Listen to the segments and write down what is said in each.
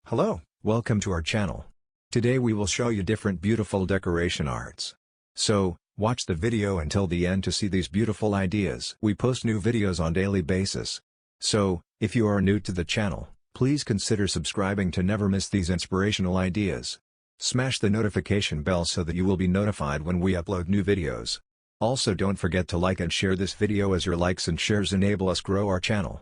Hello, welcome to our channel. Today we will show you different beautiful decoration arts. So, watch the video until the end to see these beautiful ideas. We post new videos on daily basis. So, if you are new to the channel, please consider subscribing to never miss these inspirational ideas. Smash the notification bell so that you will be notified when we upload new videos. Also don't forget to like and share this video as your likes and shares enable us grow our channel.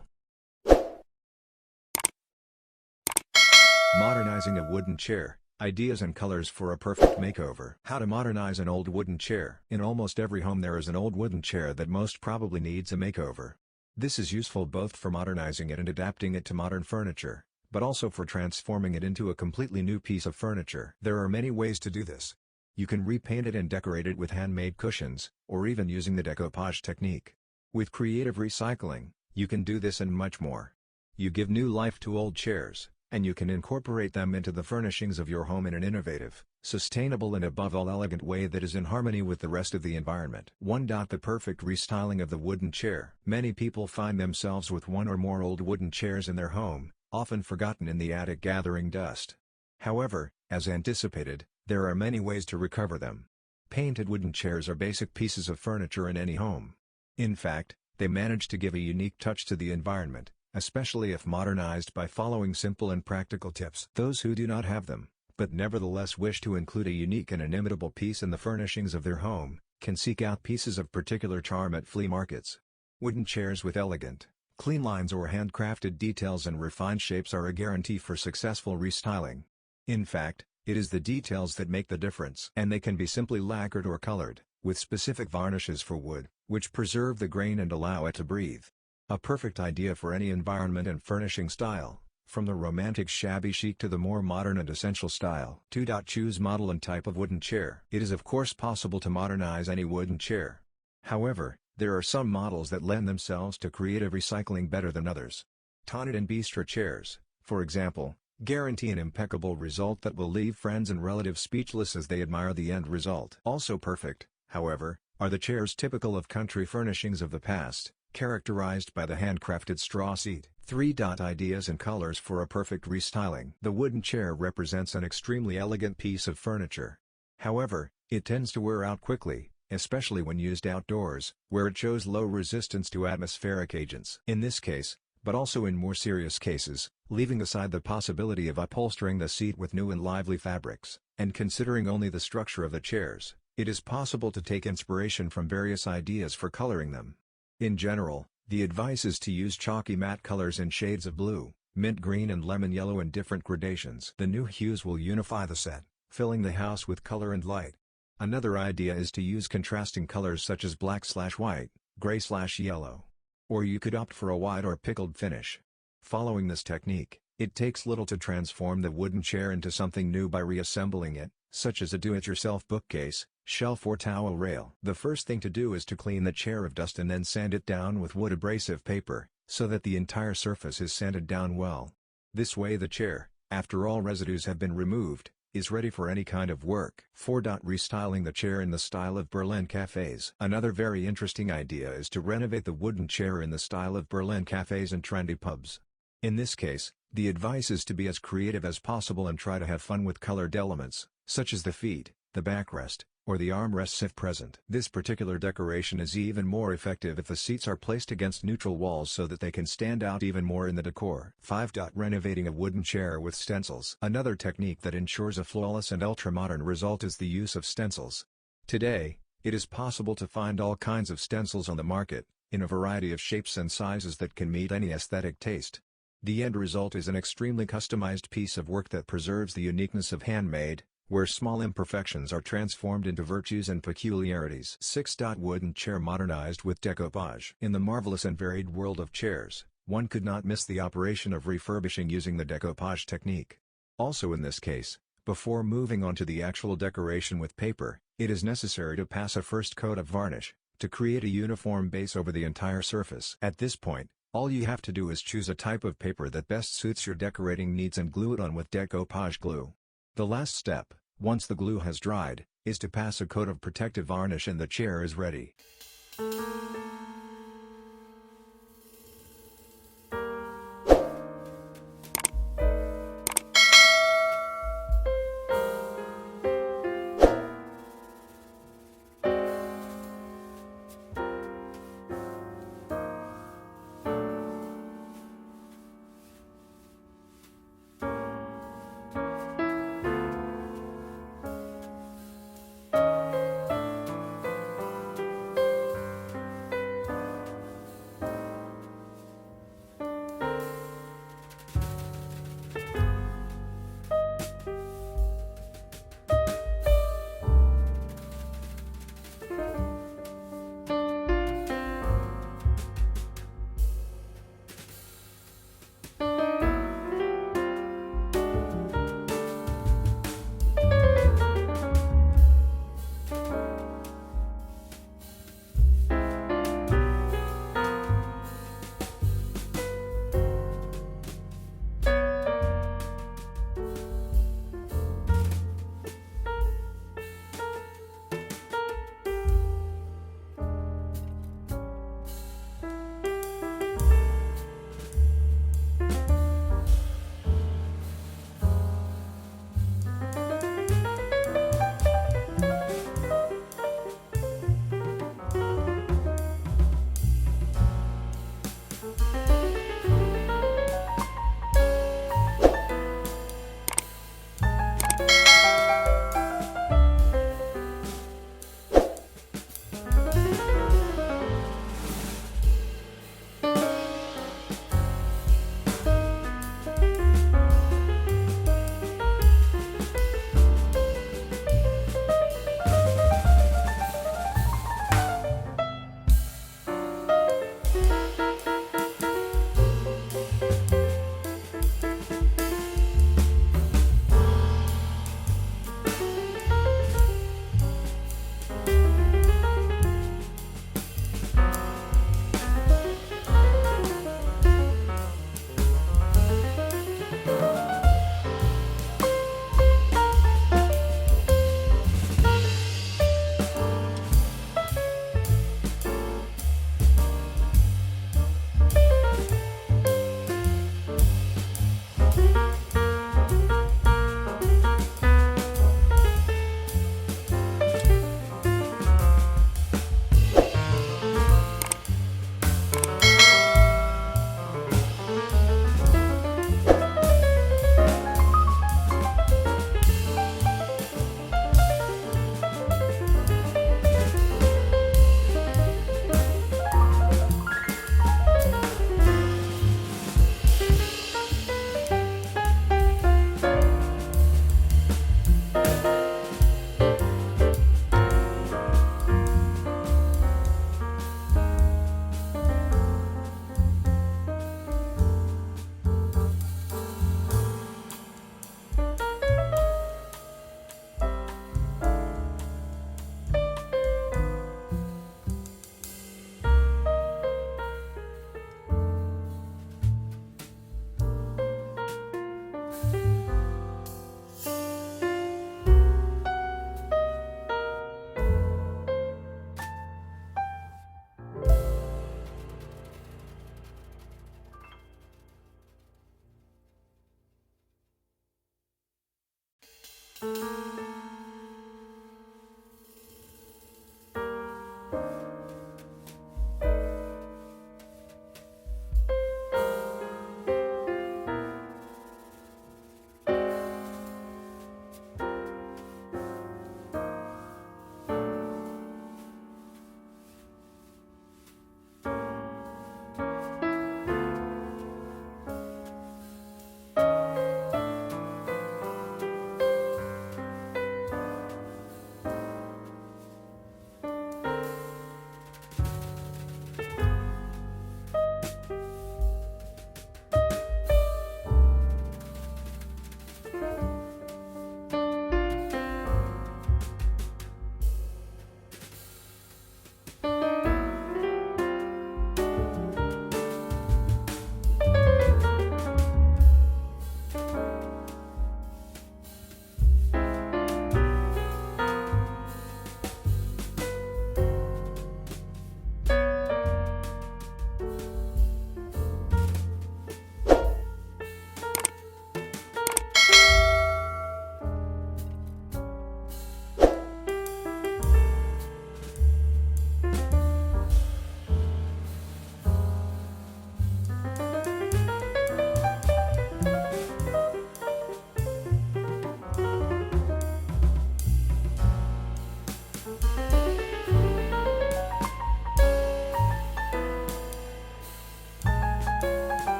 Modernizing a wooden chair, ideas and colors for a perfect makeover. How to modernize an old wooden chair. In almost every home there is an old wooden chair that most probably needs a makeover. This is useful both for modernizing it and adapting it to modern furniture, but also for transforming it into a completely new piece of furniture. There are many ways to do this. You can repaint it and decorate it with handmade cushions, or even using the decoupage technique. With creative recycling, you can do this and much more. You give new life to old chairs, and you can incorporate them into the furnishings of your home in an innovative, sustainable and above all elegant way that is in harmony with the rest of the environment. 1. The perfect restyling of the wooden chair. Many people find themselves with one or more old wooden chairs in their home, often forgotten in the attic gathering dust. However, as anticipated, there are many ways to recover them. Painted wooden chairs are basic pieces of furniture in any home. In fact, they manage to give a unique touch to the environment, especially if modernized by following simple and practical tips. Those who do not have them, but nevertheless wish to include a unique and inimitable piece in the furnishings of their home, can seek out pieces of particular charm at flea markets. Wooden chairs with elegant, clean lines or handcrafted details and refined shapes are a guarantee for successful restyling. In fact, it is the details that make the difference. And they can be simply lacquered or colored, with specific varnishes for wood, which preserve the grain and allow it to breathe. A perfect idea for any environment and furnishing style, from the romantic shabby chic to the more modern and essential style. 2. Choose model and type of wooden chair. It is of course possible to modernize any wooden chair. However, there are some models that lend themselves to creative recycling better than others. Tonnet and bistro chairs, for example, guarantee an impeccable result that will leave friends and relatives speechless as they admire the end result. Also perfect, however, are the chairs typical of country furnishings of the past, characterized by the handcrafted straw seat. 3. Ideas and colors for a perfect restyling. The wooden chair represents an extremely elegant piece of furniture. However, it tends to wear out quickly, especially when used outdoors, where it shows low resistance to atmospheric agents. In this case, but also in more serious cases, leaving aside the possibility of upholstering the seat with new and lively fabrics, and considering only the structure of the chairs, it is possible to take inspiration from various ideas for coloring them. In general, the advice is to use chalky matte colors in shades of blue, mint green and lemon yellow in different gradations. The new hues will unify the set, filling the house with color and light. Another idea is to use contrasting colors such as black/white, gray/yellow. Or you could opt for a white or pickled finish. Following this technique, it takes little to transform the wooden chair into something new by reassembling it, such as a do-it-yourself bookcase, shelf or towel rail. The first thing to do is to clean the chair of dust and then sand it down with wood abrasive paper, so that the entire surface is sanded down well. This way the chair, after all residues have been removed, is ready for any kind of work. 4. Restyling the chair in the style of Berlin cafes. Another very interesting idea is to renovate the wooden chair in the style of Berlin cafes and trendy pubs. In this case, the advice is to be as creative as possible and try to have fun with colored elements, such as the feet, the backrest, or the armrests if present. This particular decoration is even more effective if the seats are placed against neutral walls so that they can stand out even more in the decor. 5. Renovating a wooden chair with stencils. Another technique that ensures a flawless and ultra-modern result is the use of stencils. Today, it is possible to find all kinds of stencils on the market, in a variety of shapes and sizes that can meet any aesthetic taste. The end result is an extremely customized piece of work that preserves the uniqueness of handmade, where small imperfections are transformed into virtues and peculiarities. 6. Wooden chair modernized with decoupage. In the marvelous and varied world of chairs, one could not miss the operation of refurbishing using the decoupage technique. Also in this case, before moving on to the actual decoration with paper, it is necessary to pass a first coat of varnish, to create a uniform base over the entire surface. At this point, all you have to do is choose a type of paper that best suits your decorating needs and glue it on with decoupage glue. The last step, once the glue has dried, is to pass a coat of protective varnish and the chair is ready.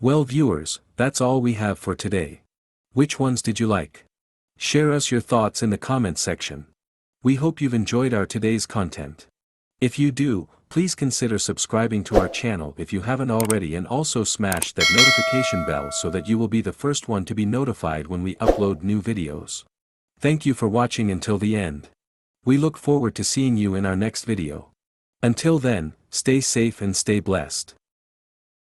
Well viewers, that's all we have for today. Which ones did you like? Share us your thoughts in the comments section. We hope you've enjoyed our today's content. If you do, please consider subscribing to our channel if you haven't already, and also smash that notification bell so that you will be the first one to be notified when we upload new videos. Thank you for watching until the end. We look forward to seeing you in our next video. Until then, stay safe and stay blessed.